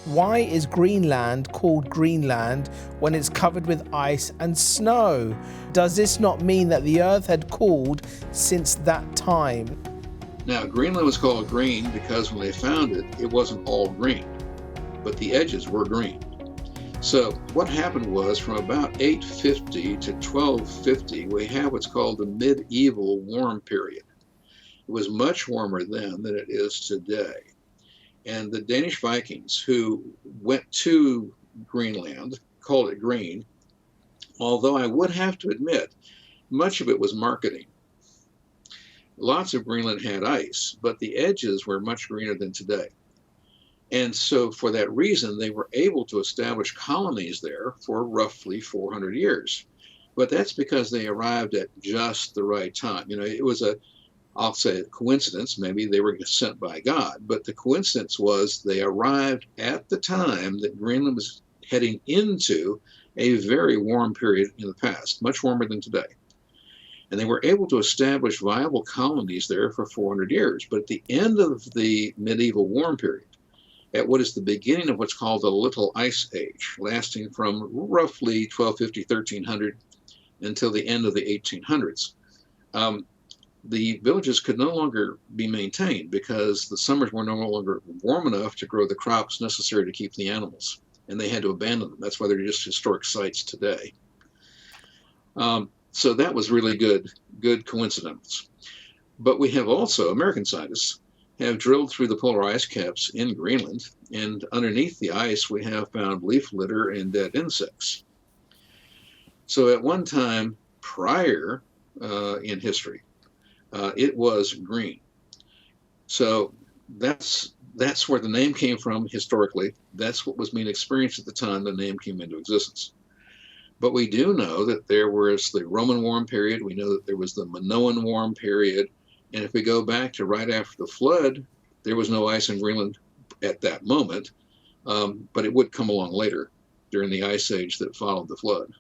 Why is Greenland called Greenland when it's covered with ice and snow? Does this not mean that the Earth had cooled since that time? Now, Greenland was called green because when they found it, it wasn't all green, but the edges were green. So what happened was from about 850 to 1250, we have what's called the medieval warm period. It was much warmer then than it is today. And the Danish Vikings who went to Greenland called it green, although I would have to admit, much of it was marketing. Lots of Greenland had ice, but the edges were much greener than today. And so for that reason, they were able to establish colonies there for roughly 400 years. But that's because they arrived at just the right time. It was I'll say a coincidence, maybe they were sent by God, but the coincidence was they arrived at the time that Greenland was heading into a very warm period in the past, much warmer than today. And they were able to establish viable colonies there for 400 years. But at the end of the medieval warm period, at what is the beginning of what's called the Little Ice Age, lasting from roughly 1250, 1300 until the end of the 1800s, the villages could no longer be maintained because the summers were no longer warm enough to grow the crops necessary to keep the animals, and they had to abandon them. That's why they're just historic sites today. So that was really good coincidence. But we have also, American scientists have drilled through the polar ice caps in Greenland, and underneath the ice we have found leaf litter and dead insects. So at one time prior in history, it was green. So that's where the name came from historically. That's what was being experienced at the time the name came into existence. But we do know that there was the Roman warm period. We know that there was the Minoan warm period. And if we go back to right after the flood, there was no ice in Greenland at that moment, but it would come along later during the ice age that followed the flood.